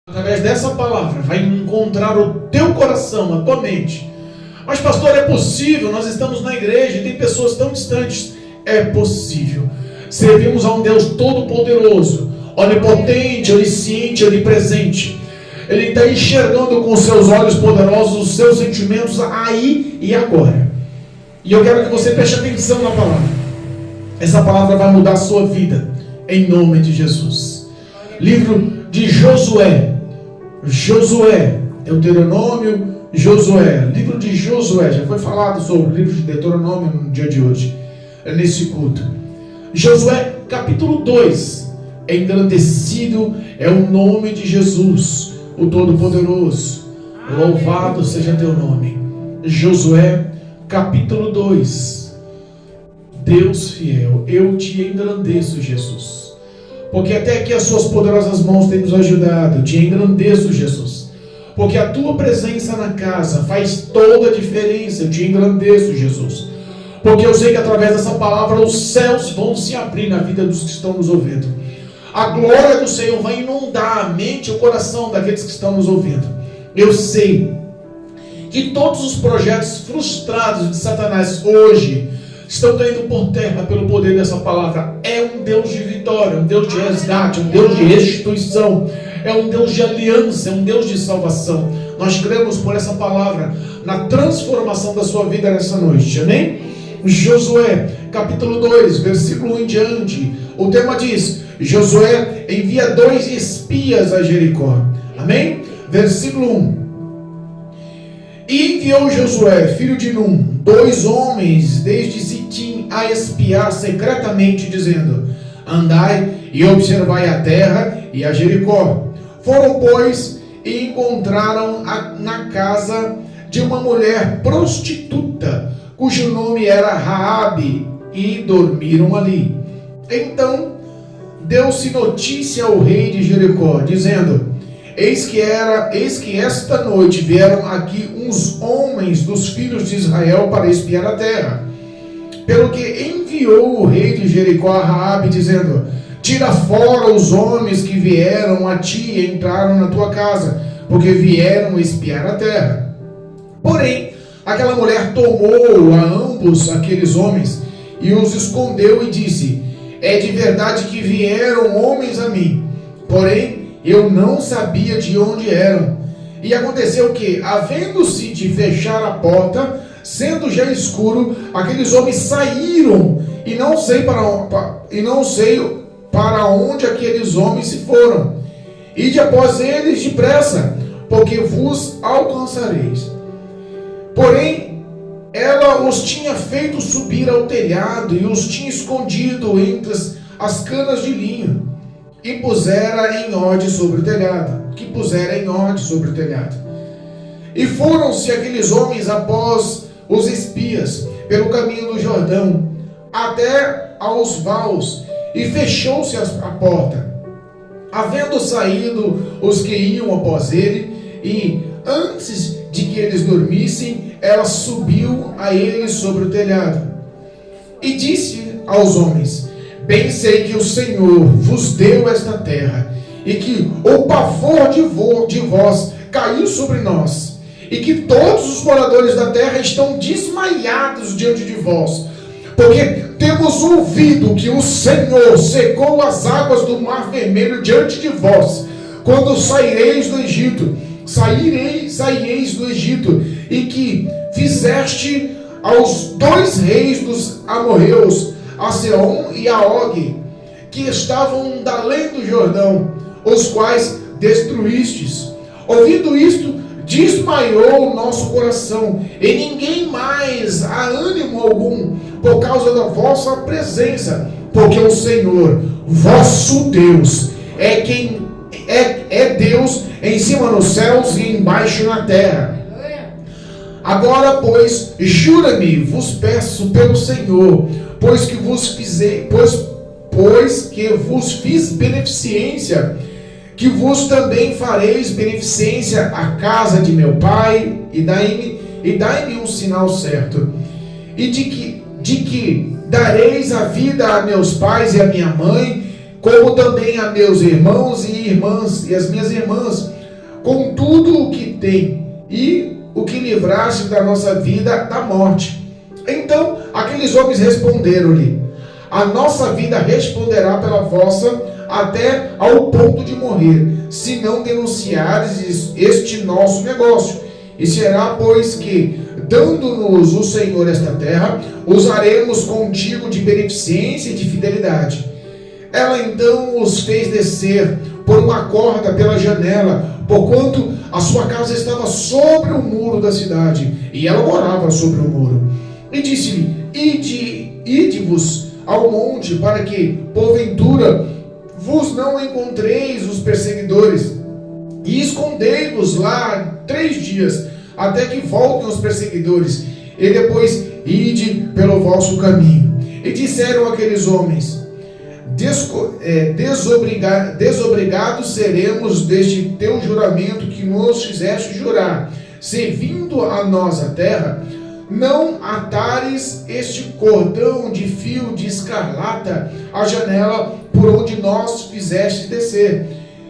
através dessa palavra, vai encontrar o teu coração, a tua mente. Mas pastor, é possível, nós estamos na igreja e tem pessoas tão distantes. É possível. Servimos a um Deus todo-poderoso, onipotente, onisciente, onipresente. Ele está enxergando com seus olhos poderosos os seus sentimentos aí e agora. E eu quero que você preste atenção na palavra. Essa palavra vai mudar a sua vida, em nome de Jesus. Livro de Josué, Deuteronômio, Josué, livro de Josué. Já foi falado sobre o livro de Deuteronômio no dia de hoje, nesse culto. Josué capítulo 2. Engrandecido é o nome de Jesus, o Todo-Poderoso. Louvado seja teu nome. Josué capítulo 2. Deus fiel, eu te engrandeço, Jesus, porque até aqui as suas poderosas mãos têm nos ajudado. Eu te engrandeço, Jesus, porque a tua presença na casa faz toda a diferença. Eu te engrandeço, Jesus, porque eu sei que através dessa palavra os céus vão se abrir na vida dos que estão nos ouvindo. A glória do Senhor vai inundar a mente e o coração daqueles que estão nos ouvindo. Eu sei que todos os projetos frustrados de Satanás hoje estão caindo por terra pelo poder dessa palavra. É um Deus de vitória, um Deus de resgate, um Deus de restituição, é um Deus de aliança, é um Deus de salvação. Nós cremos por essa palavra na transformação da sua vida nessa noite, amém? Josué capítulo 2, versículo 1 em diante, o tema diz: Josué envia 2 espias a Jericó, amém? Versículo 1: E enviou Josué, filho de Num, 2 homens desde Sitim a espiar secretamente, dizendo: Andai e observai a terra e a Jericó. Foram, pois, e encontraram na casa de uma mulher prostituta, cujo nome era Raabe, e dormiram ali. Então deu-se notícia ao rei de Jericó, dizendo: Eis que esta noite vieram aqui uns homens dos filhos de Israel para espiar a terra. Pelo que enviou o rei de Jericó a Raabe, dizendo: Tira fora os homens que vieram a ti e entraram na tua casa, porque vieram espiar a terra. Porém, aquela mulher tomou a ambos aqueles homens e os escondeu e disse: É de verdade que vieram homens a mim, porém eu não sabia de onde eram. E aconteceu que, havendo-se de fechar a porta, sendo já escuro, aqueles homens saíram, e não sei para onde aqueles homens se foram. Ide após eles depressa, porque vos alcançareis. Porém, ela os tinha feito subir ao telhado e os tinha escondido entre as canas de linho, e pusera em ordem sobre o telhado. E foram-se aqueles homens após os espias pelo caminho do Jordão até aos vaus, e fechou-se a porta. Havendo saído os que iam após ele, e antes de que eles dormissem, ela subiu a eles sobre o telhado e disse aos homens: Bem sei que o Senhor vos deu esta terra, e que o pavor de vós caiu sobre nós, e que todos os moradores da terra estão desmaiados diante de vós, porque temos ouvido que o Senhor secou as águas do Mar Vermelho diante de vós, quando saireis do Egito, e que fizeste aos 2 reis dos amorreus, a Seom e a Og, que estavam da além do Jordão, os quais destruístes. Ouvindo isto, desmaiou o nosso coração, e ninguém mais há ânimo algum por causa da vossa presença, porque o Senhor, vosso Deus, é quem é Deus em cima nos céus e embaixo na terra. Agora, pois, jura-me, vos peço pelo Senhor, pois que vos fiz beneficência, que vos também fareis beneficência à casa de meu pai, e dai-me um sinal certo, e de que dareis a vida a meus pais e a minha mãe, como também a meus irmãos e irmãs e as minhas irmãs, com tudo o que tem, e o que livraste da nossa vida da morte. Então aqueles homens responderam-lhe: a nossa vida responderá pela vossa, até ao ponto de morrer, se não denunciares este nosso negócio. E será, pois, que, dando-nos o Senhor esta terra, usaremos contigo de beneficência e de fidelidade. Ela então os fez descer por uma corda pela janela, porquanto a sua casa estava sobre o muro da cidade, e ela morava sobre o muro. E disse-lhe: ide-vos ao monte, para que, porventura, vos não encontreis os perseguidores, e escondei-vos lá 3 dias, até que voltem os perseguidores, e depois ide pelo vosso caminho. E disseram aqueles homens: desobrigados seremos deste teu juramento que nos fizeste jurar, se vindo a nós a terra, não atares este cordão de fio de escarlata à janela por onde nós fizeste descer,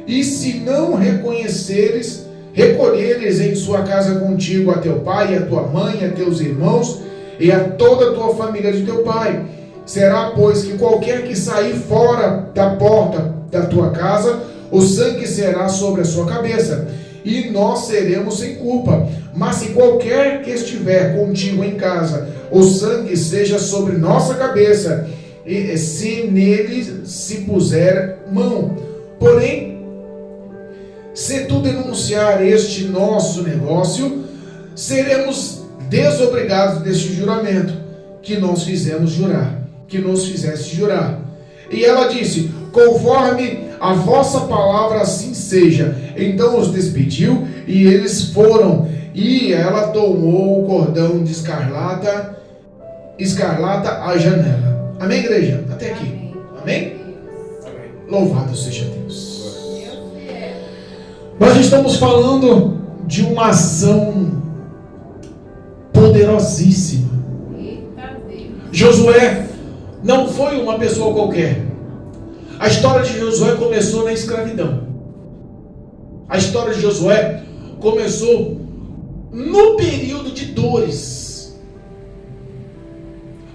e se não recolheres em sua casa contigo a teu pai, a tua mãe, a teus irmãos e a toda a tua família de teu pai. Será, pois, que qualquer que sair fora da porta da tua casa, o sangue será sobre a sua cabeça, e nós seremos sem culpa. Mas se qualquer que estiver contigo em casa, o sangue seja sobre nossa cabeça, e se nele se puser mão. Porém, se tu denunciar este nosso negócio, seremos desobrigados deste juramento que nos fizeste jurar. E ela disse: conforme a vossa palavra assim seja. Então os despediu, e eles foram, e ela tomou o cordão de escarlata à janela. Amém, igreja? Até aqui. Amém? Louvado seja Deus. Nós estamos falando de uma ação poderosíssima. Josué não foi uma pessoa qualquer. A história de Josué começou na escravidão. A história de Josué começou no período de dores.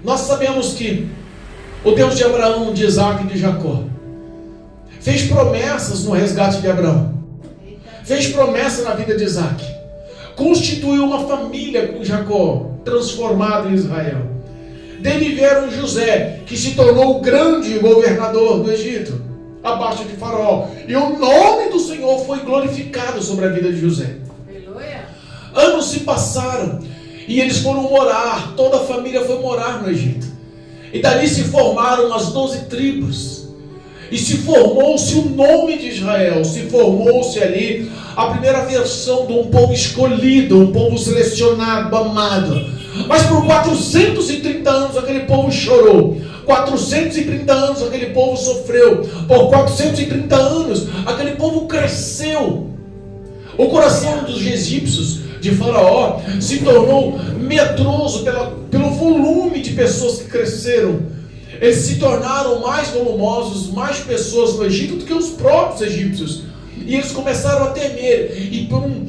Nós sabemos que o Deus de Abraão, de Isaac e de Jacó fez promessas no resgate de Abraão, fez promessa na vida de Isaac, constituiu uma família com Jacó, transformado em Israel. Dele vieram José, que se tornou o grande governador do Egito, abaixo de Faraó, e o nome do Senhor foi glorificado sobre a vida de José. Aleluia. Anos se passaram, e eles foram morar, toda a família foi morar no Egito, e dali se formaram as 12 tribos, e se formou-se o nome de Israel, se formou-se ali a primeira versão de um povo escolhido, um povo selecionado, amado. Mas por 430 anos aquele povo chorou, 430 anos aquele povo sofreu, por 430 anos aquele povo cresceu. O coração dos egípcios, de Faraó, se tornou medroso pelo volume de pessoas que cresceram. Eles se tornaram mais volumosos, mais pessoas no Egito do que os próprios egípcios. E eles começaram a temer, e por um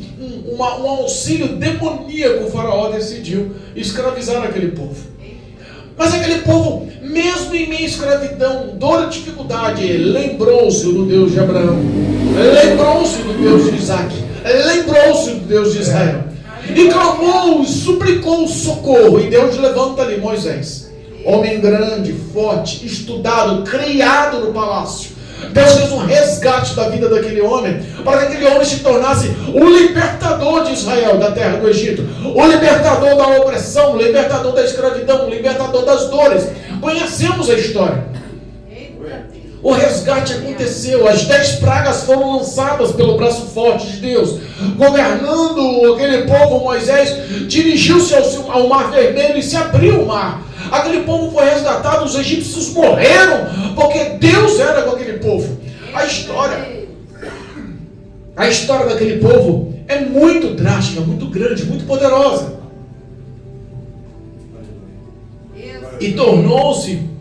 auxílio demoníaco, o Faraó decidiu escravizar aquele povo. Mas aquele povo, mesmo em meio à escravidão, dor e dificuldade, lembrou-se do Deus de Abraão, lembrou-se do Deus de Isaac, lembrou-se do Deus de Israel, e clamou, suplicou socorro. E Deus levanta ali Moisés, homem grande, forte, estudado, criado no palácio. Deus fez um resgate da vida daquele homem, para que aquele homem se tornasse o libertador de Israel, da terra do Egito, o libertador da opressão, o libertador da escravidão, o libertador das dores. Conhecemos a história. O resgate aconteceu, as 10 pragas foram lançadas pelo braço forte de Deus. Governando aquele povo, Moisés dirigiu-se ao Mar Vermelho e se abriu o mar. Aquele povo foi resgatado, os egípcios morreram, porque Deus era com aquele povo. A história daquele povo é muito drástica, muito grande, muito poderosa. E tornou-se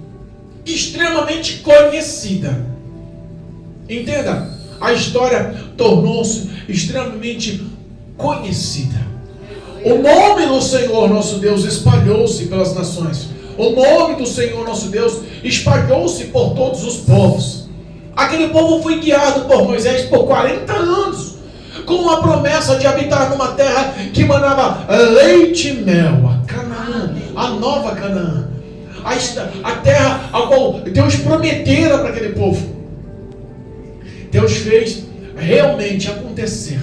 extremamente conhecida. Entenda, a história tornou-se extremamente conhecida. O nome do Senhor nosso Deus espalhou-se pelas nações. O nome do Senhor nosso Deus espalhou-se por todos os povos. Aquele povo foi guiado por Moisés por 40 anos, com uma promessa de habitar numa terra que manava leite e mel, a Canaã, a nova Canaã, a terra a qual Deus prometera para aquele povo. Deus fez realmente acontecer.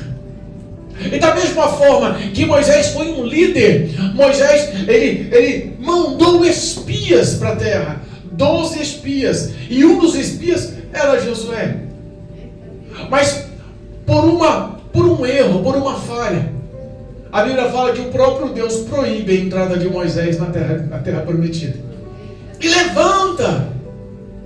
E da mesma forma que Moisés foi um líder, Moisés ele mandou espias para a terra, 12 espias, e um dos espias era Josué. Mas por um erro, por uma falha, a Bíblia fala que o próprio Deus proíbe a entrada de Moisés na terra prometida. E levanta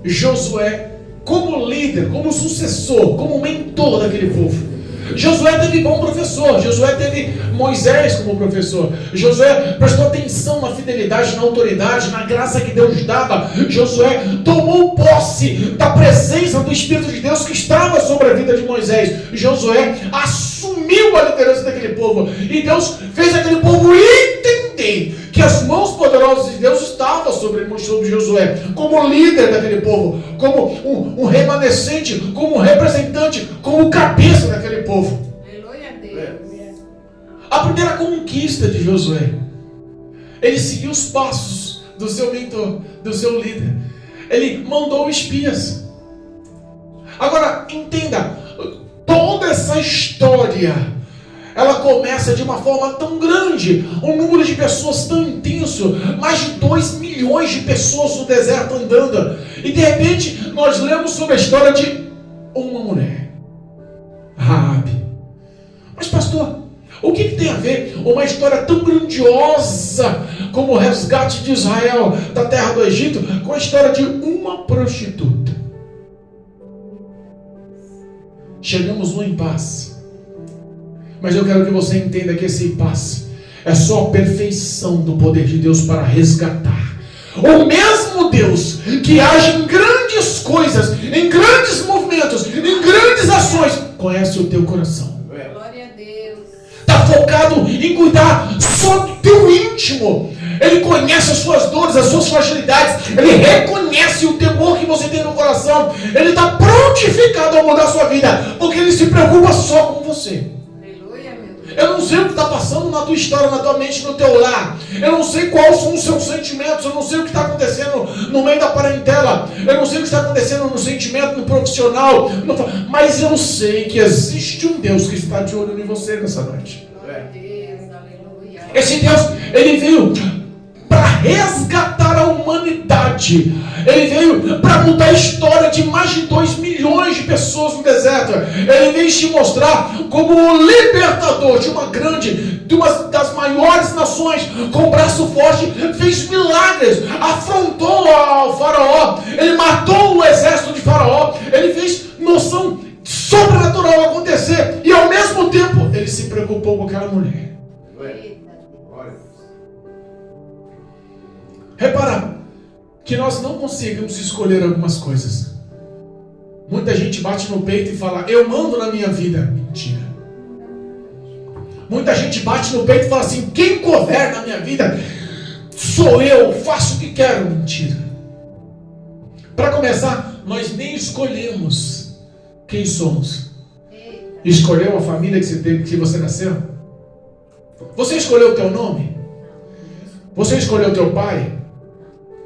Josué como líder, como sucessor, como mentor daquele povo. Josué teve bom professor, Josué teve Moisés como professor. Josué prestou atenção na fidelidade, na autoridade, na graça que Deus dava. Josué tomou posse da presença do Espírito de Deus que estava sobre a vida de Moisés. Josué assumiu a liderança daquele povo, e Deus fez aquele povo entender que as mãos poderosas de Deus estavam sobre Josué, como líder daquele povo, como um remanescente, como um representante, como cabeça daquele povo. Aleluia a Deus. A primeira conquista de Josué, ele seguiu os passos do seu mentor, do seu líder. Ele mandou espias. Agora, entenda, toda essa história, ela começa de uma forma tão grande, um número de pessoas tão intenso, mais de 2 milhões de pessoas no deserto andando, e de repente nós lemos sobre a história de uma mulher, Raabe. Mas pastor, o que tem a ver uma história tão grandiosa como o resgate de Israel da terra do Egito com a história de uma prostituta? Chegamos no impasse. Mas eu quero que você entenda que esse impasse é só a perfeição do poder de Deus para resgatar. O mesmo Deus que age em grandes coisas, em grandes movimentos, em grandes ações, conhece o teu coração. Glória a Deus. Está focado em cuidar só do teu íntimo. Ele conhece as suas dores, as suas fragilidades. Ele reconhece o temor que você tem no coração. Ele está prontificado a mudar a sua vida, porque ele se preocupa só com você. Eu não sei o que está passando na tua história, na tua mente, no teu lar. Eu não sei quais são os seus sentimentos. Eu não sei o que está acontecendo no meio da parentela. Eu não sei o que está acontecendo no sentimento, no profissional. Mas eu sei que existe um Deus que está de olho em você nessa noite. Glória a Deus, aleluia. Esse Deus, ele veio para resgatar a humanidade. Ele veio para mudar a história de mais de 2 milhões de pessoas no deserto. Ele veio te mostrar como o libertador de uma das maiores nações, com um braço forte, fez milagres, afrontou ao faraó, ele matou o exército de faraó, ele fez noção sobrenatural acontecer, e ao mesmo tempo ele se preocupou com aquela mulher. Repara que nós não conseguimos escolher algumas coisas. Muita gente bate no peito e fala: eu mando na minha vida. Mentira. Muita gente bate no peito e fala assim: quem governa a minha vida sou eu, faço o que quero. Mentira. Para começar, nós nem escolhemos quem somos. Escolheu a família que você nasceu? Você escolheu o teu nome? Você escolheu o teu pai?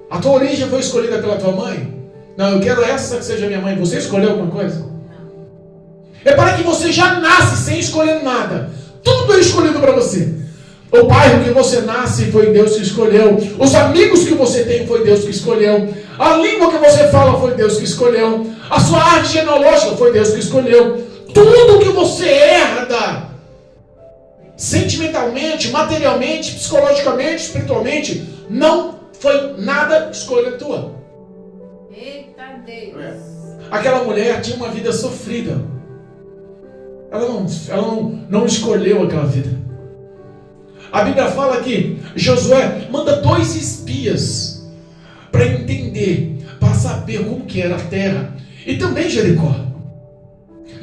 A tua origem foi escolhida pela tua mãe? Não, eu quero essa que seja minha mãe. Você escolheu alguma coisa? Repara que você já nasce sem escolher nada. Tudo é escolhido para você. O bairro que você nasce foi Deus que escolheu. Os amigos que você tem foi Deus que escolheu. A língua que você fala foi Deus que escolheu. A sua árvore genealógica foi Deus que escolheu. Tudo que você herda, sentimentalmente, materialmente, psicologicamente, espiritualmente, não foi nada escolha tua. Eita Deus. Aquela mulher tinha uma vida sofrida. Ela não escolheu aquela vida. A Bíblia fala que Josué manda 2 espias para entender, para saber como que era a terra, e também Jericó.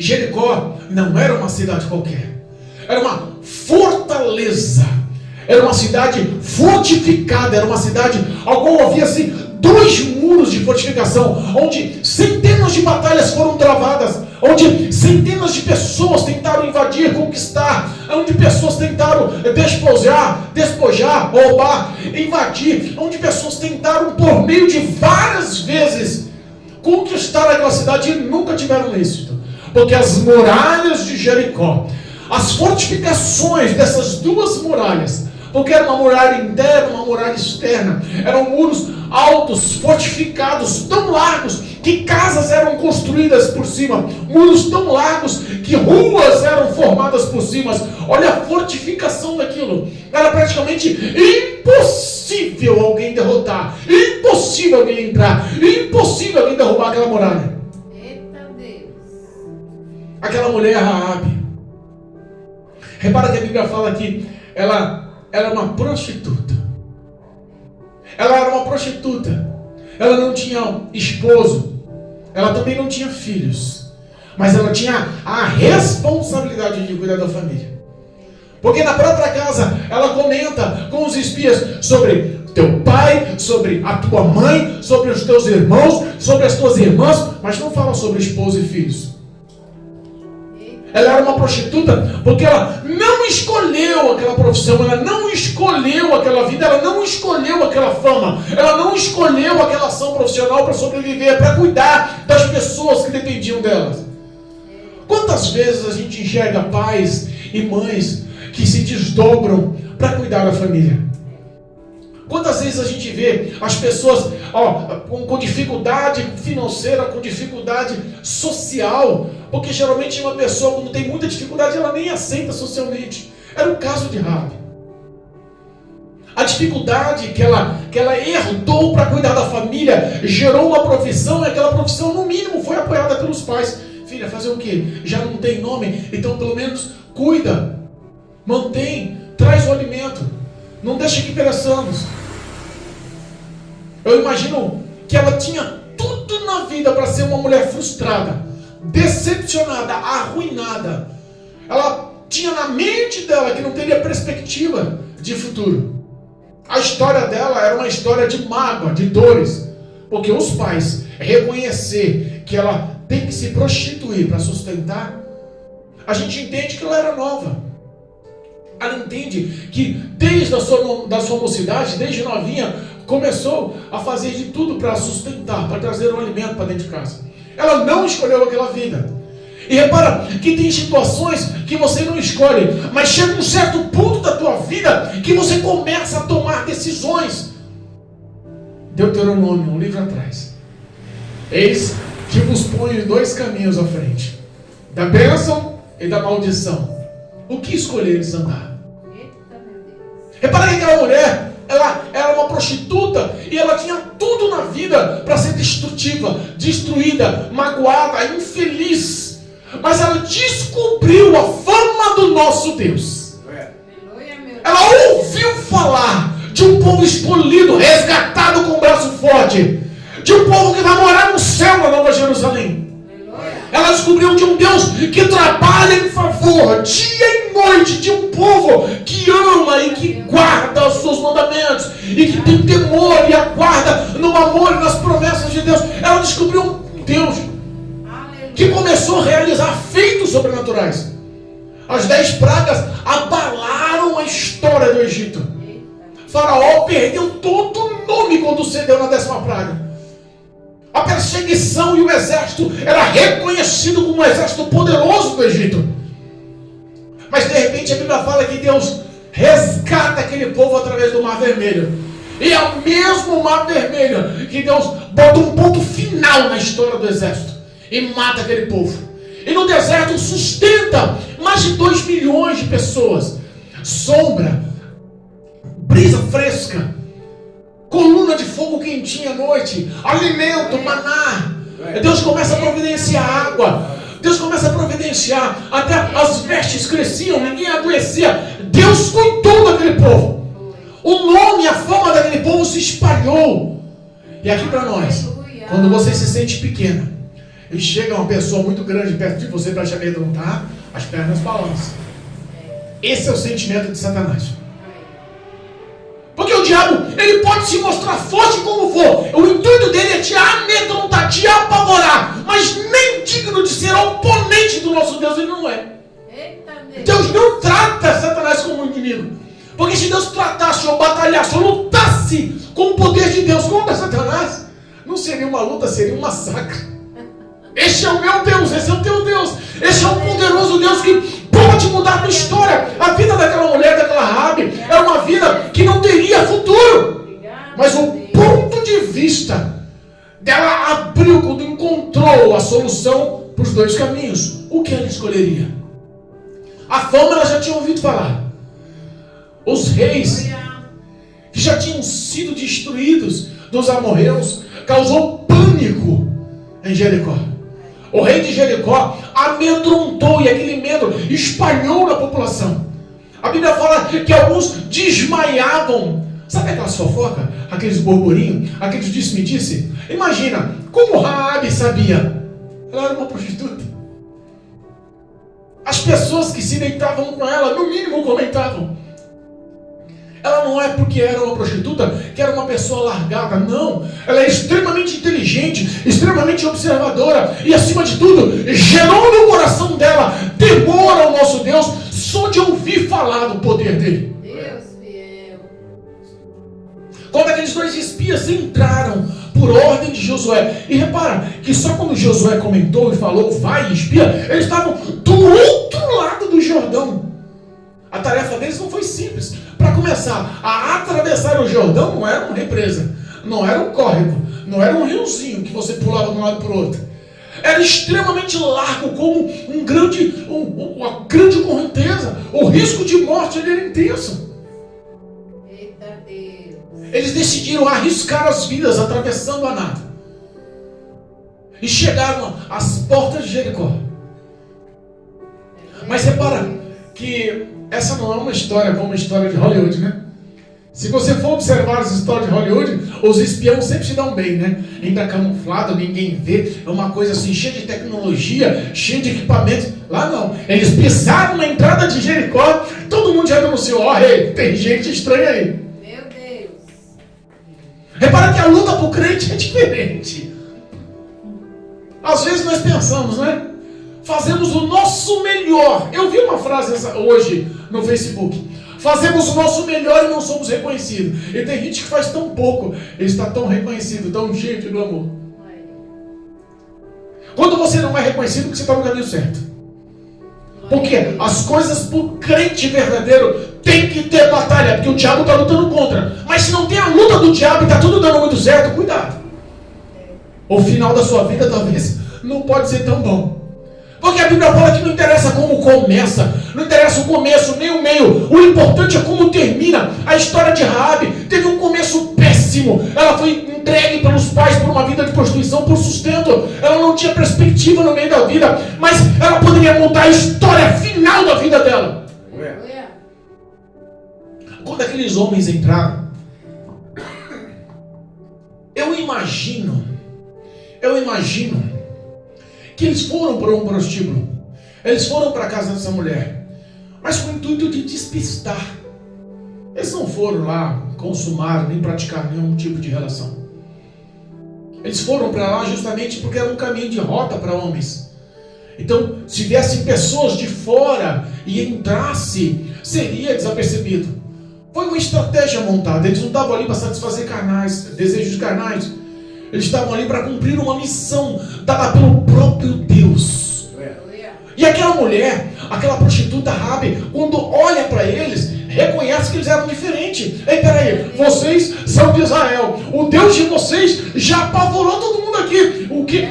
Jericó não era uma cidade qualquer. Era uma fortaleza. Era uma cidade fortificada. Era uma cidade ao qual havia assim 2 muros de fortificação, onde centenas de batalhas foram travadas, onde centenas de pessoas tentaram invadir, conquistar, onde pessoas tentaram despojar, roubar, invadir, onde pessoas tentaram por meio de várias vezes conquistar aquela cidade e nunca tiveram êxito, porque as muralhas de Jericó, as fortificações dessas 2 muralhas, porque era uma muralha interna, uma muralha externa, eram muros altos, fortificados, tão largos que casas eram construídas por cima, muros tão largos que ruas eram formadas por cima. Olha a fortificação daquilo. Era praticamente impossível alguém derrotar, impossível alguém entrar, impossível alguém derrubar aquela muralha. Eita Deus. Aquela mulher Raabe, repara que a Bíblia fala que ela era uma prostituta. Ela era uma prostituta. Ela não tinha esposo. Ela também não tinha filhos. Mas ela tinha a responsabilidade de cuidar da família. Porque na própria casa ela comenta com os espias sobre teu pai, sobre a tua mãe, sobre os teus irmãos, sobre as tuas irmãs, mas não fala sobre esposo e filhos. Ela era uma prostituta porque ela não escolheu aquela profissão, ela não escolheu aquela vida, ela não escolheu aquela fama, ela não escolheu aquela ação profissional para sobreviver, para cuidar das pessoas que dependiam delas. Quantas vezes a gente enxerga pais e mães que se desdobram para cuidar da família? Quantas vezes a gente vê as pessoas com dificuldade financeira, com dificuldade social, porque geralmente uma pessoa quando tem muita dificuldade ela nem aceita socialmente. Era o caso de Raabe. A dificuldade que ela herdou para cuidar da família gerou uma profissão, e aquela profissão no mínimo foi apoiada pelos pais. Filha, fazer o quê? Já não tem nome, então pelo menos cuida, mantém, traz o alimento, não deixa que pereçamos. Eu imagino que ela tinha tudo na vida para ser uma mulher frustrada, decepcionada, arruinada. Ela tinha na mente dela que não teria perspectiva de futuro. A história dela era uma história de mágoa, de dores, porque os pais reconhecer que ela tem que se prostituir para sustentar, a gente entende que ela era nova. Ela entende que desde a sua mocidade, desde novinha, começou a fazer de tudo para sustentar, para trazer um alimento para dentro de casa. Ela não escolheu aquela vida. E repara que tem situações que você não escolhe, mas chega um certo ponto da tua vida que você começa a tomar decisões. Deuteronômio, um livro atrás. Eis que vos ponho 2 caminhos à frente, da bênção e da maldição. O que escolheres andar? Repara que aquela mulher, ela era uma prostituta e ela tinha tudo na vida para ser destrutiva, destruída, magoada, infeliz. Mas ela descobriu a fama do nosso Deus. Ela ouviu falar de um povo escolhido, resgatado com o braço forte, de um povo que vai morar no céu na Nova Jerusalém. Ela descobriu de um Deus que trabalha em favor, dia e noite, de um povo que ama e que guarda os seus mandamentos, e que tem temor e aguarda no amor e nas promessas de Deus. Ela descobriu um Deus que começou a realizar feitos sobrenaturais. As 10 pragas abalaram a história do Egito. Faraó perdeu todo o nome quando cedeu na 10ª praga. A perseguição e o exército era reconhecido como um exército poderoso do Egito. Mas de repente a Bíblia fala que Deus resgata aquele povo através do Mar Vermelho. E é o mesmo Mar Vermelho que Deus bota um ponto final na história do exército e mata aquele povo. E no deserto sustenta mais de 2 milhões de pessoas. Sombra, brisa fresca, coluna de fogo quentinha à noite, alimento, maná. Deus começa a providenciar água. Deus começa a providenciar. Até as vestes cresciam, ninguém adoecia. Deus cuidou daquele povo. O nome, a fama daquele povo se espalhou. E aqui para nós, quando você se sente pequena, e chega uma pessoa muito grande perto de você para te amedrontar, as pernas balançam. Esse é o sentimento de Satanás. Porque o diabo, ele pode se mostrar forte como for. O intuito dele é te amedrontar, te apavorar. Mas nem digno de ser oponente do nosso Deus, ele não é. Deus não trata Satanás como um inimigo. Porque se Deus tratasse ou batalhasse ou lutasse com o poder de Deus contra Satanás, não seria uma luta, seria um massacre. Este é o meu Deus, esse é o teu Deus. Esse é o poderoso Deus que pode mudar a tua história. A vida daquela mulher, daquela Raabe, é uma vida que não teria futuro. Mas o ponto de vista dela abriu quando encontrou a solução para os dois caminhos. O que ela escolheria? A fama ela já tinha ouvido falar. Os reis que já tinham sido destruídos dos amorreus causou pânico em Jericó. O rei de Jericó amedrontou e aquele medo espalhou na população. A Bíblia fala que alguns desmaiavam. Sabe aquelas fofocas? Aqueles burburinhos? Aqueles disse-me-disse? Imagina, como Raabe sabia? Ela era uma prostituta. As pessoas que se deitavam com ela, no mínimo comentavam. Ela não é porque era uma prostituta que era uma pessoa largada, não. Ela é extremamente inteligente, extremamente observadora e, acima de tudo, gerou no coração dela temor ao nosso Deus só de ouvir falar do poder dele. Deus fiel. Quando aqueles dois espias entraram por ordem de Josué, e repara que só quando Josué comentou e falou, vai espia, eles estavam do outro lado do Jordão. A tarefa deles não foi simples. Para começar, a atravessar o Jordão não era uma represa, não era um córrego, não era um riozinho que você pulava de um lado para o outro. Era extremamente largo, como uma grande correnteza. O risco de morte ali era intenso. Eita Deus. Eles decidiram arriscar as vidas atravessando a nada. E chegaram às portas de Jericó. Mas repara que essa não é uma história como uma história de Hollywood, né? Se você for observar as histórias de Hollywood, os espiões sempre se dão bem, né? Ainda camuflado, ninguém vê. É uma coisa assim, cheia de tecnologia, cheia de equipamentos. Lá não. Eles pisaram na entrada de Jericó, todo mundo já denunciou. Ó, tem gente estranha aí. Meu Deus. Repara que a luta pro crente é diferente. Às vezes nós pensamos, né? Fazemos o nosso melhor. Eu vi uma frase hoje no Facebook. Fazemos o nosso melhor e não somos reconhecidos. E tem gente que faz tão pouco, ele está tão reconhecido, tão cheio de glamour. Quando você não é reconhecido, você está no caminho certo. Porque as coisas para o crente verdadeiro tem que ter batalha, porque o diabo está lutando contra. Mas se não tem a luta do diabo e está tudo dando muito certo, cuidado. O final da sua vida talvez não pode ser tão bom. Porque a Bíblia fala que não interessa como começa, não interessa o começo, nem o meio. O importante é como termina. A história de Raabe teve um começo péssimo. Ela foi entregue pelos pais por uma vida de prostituição, por sustento. Ela não tinha perspectiva no meio da vida, mas ela poderia mudar a história final da vida dela. Quando aqueles homens entraram, eu imagino que eles foram para um prostíbulo. Eles foram para a casa dessa mulher, mas com o intuito de despistar. Eles não foram lá consumar, nem praticar nenhum tipo de relação. Eles foram para lá justamente porque era um caminho de rota para homens. Então, se viessem pessoas de fora e entrasse, seria desapercebido. Foi uma estratégia montada. Eles não estavam ali para satisfazer desejos carnais. Eles estavam ali para cumprir uma missão dada pelo próprio Deus. E aquela mulher, aquela prostituta Raabe, quando olha para eles, reconhece que eles eram diferentes. Ei, peraí, vocês são de Israel. O Deus de vocês já apavorou todo mundo aqui.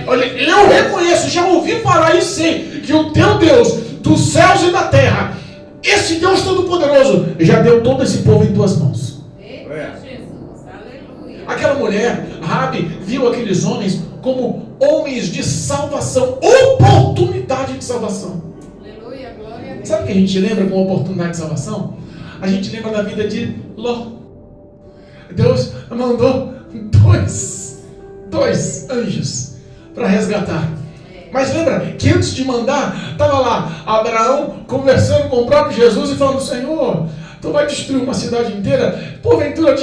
Olha, eu reconheço, já ouvi falar e sei que o teu Deus dos céus e da terra, esse Deus Todo-Poderoso, já deu todo esse povo em tuas mãos. Aquela mulher, Raabe, viu aqueles homens como homens de salvação, oportunidade de salvação. Aleluia, glória a Deus. Sabe o que a gente lembra como oportunidade de salvação? A gente lembra da vida de Ló. Deus mandou dois anjos para resgatar. Mas lembra que antes de mandar, estava lá Abraão conversando com o próprio Jesus e falando: Senhor, tu vai destruir uma cidade inteira? Porventura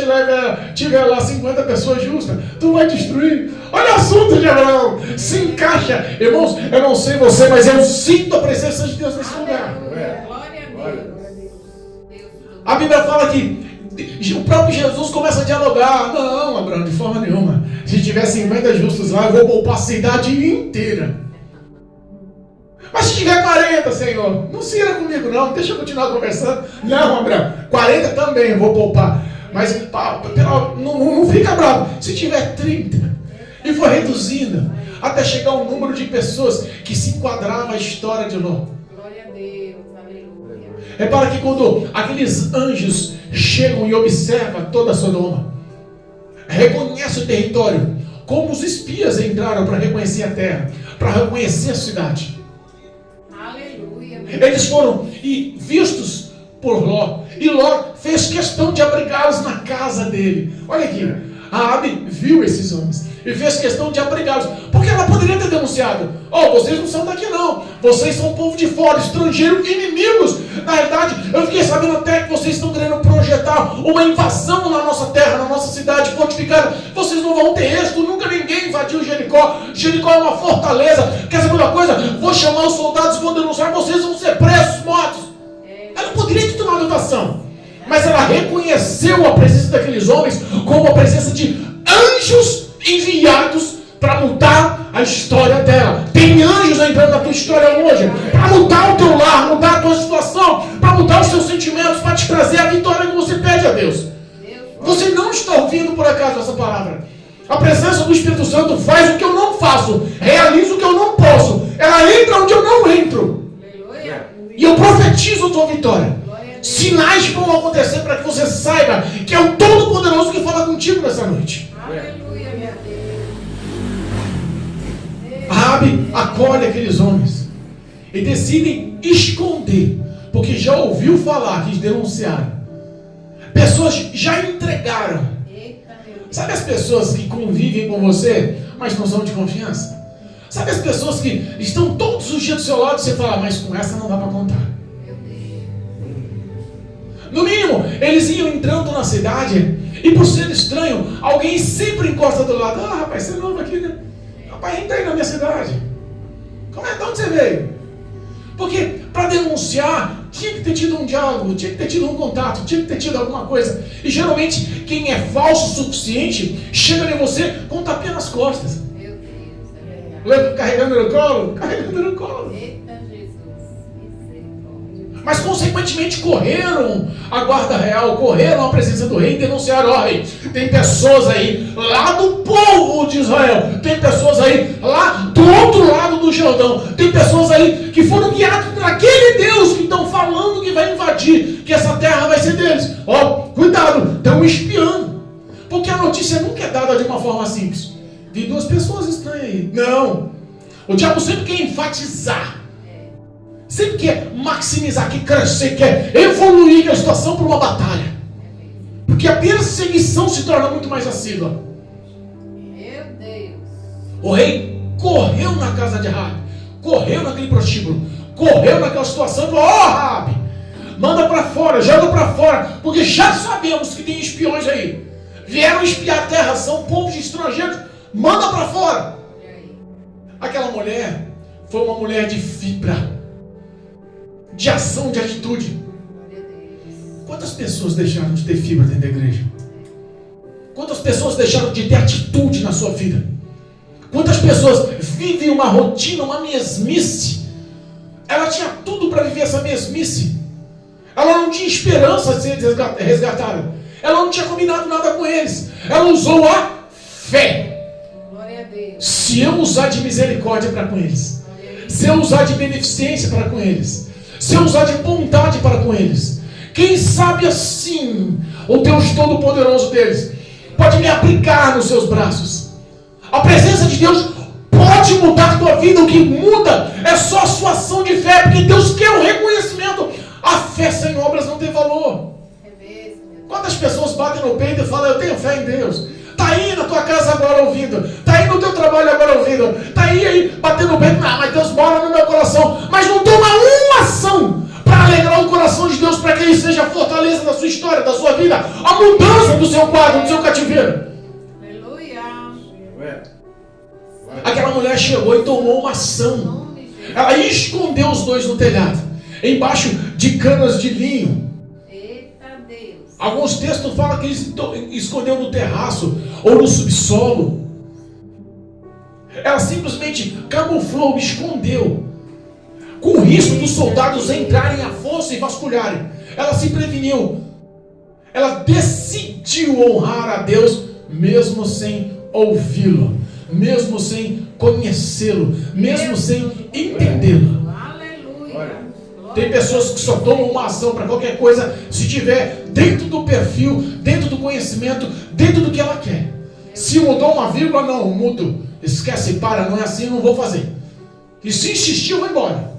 tiver lá 50 pessoas justas, tu vai destruir? Olha o assunto de Abraão, se encaixa. Irmãos, eu não sei você, mas eu sinto a presença de Deus nesse lugar. Glória a Deus. A Bíblia fala que o próprio Jesus começa a dialogar. Não, Abraão, de forma nenhuma. Se tiver 50 justos lá, eu vou poupar a cidade inteira. Mas se tiver 40, Senhor, não se ira comigo não, deixa eu continuar conversando. Não, Abraão, 40 também eu vou poupar. Mas não fica bravo. Se tiver 30, e for reduzindo, até chegar ao número de pessoas que se enquadrava a história de Ló. Glória a Deus, aleluia. Repara que quando aqueles anjos chegam e observam toda Sodoma, reconhece o território, como os espias entraram para reconhecer a terra, para reconhecer a cidade. Aleluia. Eles foram vistos por Ló, e Ló fez questão de abrigá-los na casa dele. Olha aqui, Raabe viu esses homens e fez questão de abrigá-los, porque ela poderia ter denunciado: oh, vocês não são daqui não, vocês são povo de fora, estrangeiro, inimigos. Na verdade, eu fiquei sabendo até que vocês estão querendo projetar uma invasão na nossa terra, na nossa cidade fortificada. Vocês não vão ter êxito, nunca ninguém invadiu Jericó. Jericó é uma fortaleza. Quer saber uma coisa? Vou chamar os soldados, vou denunciar, vocês vão ser presos, mortos. Ela poderia ter tomado ação, mas ela reconheceu a presença daqueles homens como a presença de anjos enviados para mudar a história dela. Tem anjos entrando na tua história hoje para mudar o teu lar, mudar a tua situação, para mudar os seus sentimentos, para te trazer a vitória que você pede a Deus. Você não está ouvindo por acaso essa palavra. A presença do Espírito Santo faz o que eu não faço, realiza o que eu não posso, ela entra onde eu não entro. E eu profetizo a tua vitória. Sinais vão acontecer para que você saiba que é o Todo-Poderoso que fala contigo nessa noite. Aleluia, minha Deus. Raabe acolhe aqueles homens e decidem esconder, porque já ouviu falar que denunciaram. Pessoas já entregaram. Eita, meu Deus. Sabe as pessoas que convivem com você, mas não são de confiança? Sabe as pessoas que estão todos os dias do seu lado e você fala: mas com essa não dá para contar. Meu Deus. No mínimo, eles iam entrando na cidade e, por ser estranho, alguém sempre encosta do lado: ah, rapaz, você é novo aqui, né? Rapaz, entra aí na minha cidade. Como é? De onde você veio? Porque para denunciar, tinha que ter tido um diálogo, tinha que ter tido um contato, tinha que ter tido alguma coisa. E geralmente, quem é falso o suficiente, chega em você com um tapinha nas costas. Meu Deus, é verdade. Lembra, carregando no colo? Carregando no colo. Eita, Jesus. Misericórdia. Mas consequentemente correram a guarda real, correram à presença do rei e denunciaram: ó, rei, tem pessoas aí lá do povo de Israel, tem pessoas aí lá do outro lado do Jordão, tem pessoas aí que foram guiados por aquele Deus que estão falando que vai invadir, que essa terra vai ser deles. Ó, cuidado, estão espiando, porque a notícia nunca é dada de uma forma simples. Vi duas pessoas estranhas aí. Não, o diabo sempre quer enfatizar, sempre quer maximizar, quer crescer, quer evoluir a situação para uma batalha. Porque a perseguição se torna muito mais assídua. Meu Deus. O rei correu na casa de Raabe, correu naquele prostíbulo, correu naquela situação e falou: ó, Raabe, manda para fora, joga para fora, porque já sabemos que tem espiões aí. Vieram espiar a terra, são povos estrangeiros, manda para fora. E aí? Aquela mulher foi uma mulher de fibra, de ação, de atitude. Glória a Deus. Quantas pessoas deixaram de ter fibra dentro da igreja? Quantas pessoas deixaram de ter atitude na sua vida? Quantas pessoas vivem uma rotina, uma mesmice? Ela tinha tudo para viver essa mesmice. Ela não tinha esperança de ser resgatada. Ela não tinha combinado nada com eles. Ela usou a fé. Glória a Deus. Se eu usar de misericórdia para com eles, Glória a Deus. se eu usar de beneficência para com eles, se eu usar de bondade para com eles, quem sabe assim o Deus Todo-Poderoso deles pode me abrigar nos seus braços. A presença de Deus pode mudar a tua vida. O que muda é só a sua ação de fé, porque Deus quer o reconhecimento. A fé sem obras não tem valor. É mesmo, meu Deus. Quantas pessoas batem no peito e falam: eu tenho fé em Deus? Está aí na tua casa agora ouvindo. Está aí no teu trabalho agora ouvindo. Está aí batendo o peito. Mas Deus mora no meu coração. Mas não toma uma ação para alegrar o coração de Deus, para que ele seja a fortaleza da sua história, da sua vida, a mudança do seu quadro, do seu cativeiro. Aleluia. Aquela mulher chegou e tomou uma ação. Ela escondeu os dois no telhado, embaixo de canas de linho. Eita Deus. Alguns textos falam que eles escondeu no terraço ou no subsolo. Ela simplesmente camuflou, escondeu, com o risco dos soldados entrarem à força e vasculharem. Ela se preveniu. Ela decidiu honrar a Deus, mesmo sem ouvi-lo, mesmo sem conhecê-lo, mesmo sem entendê-lo. Aleluia. Tem pessoas que só tomam uma ação para qualquer coisa se estiver dentro do perfil, dentro do conhecimento, dentro do que ela quer. Se mudou uma vírgula, não, mudo. Esquece, para, não é assim, eu não vou fazer. E se insistir, eu vou embora.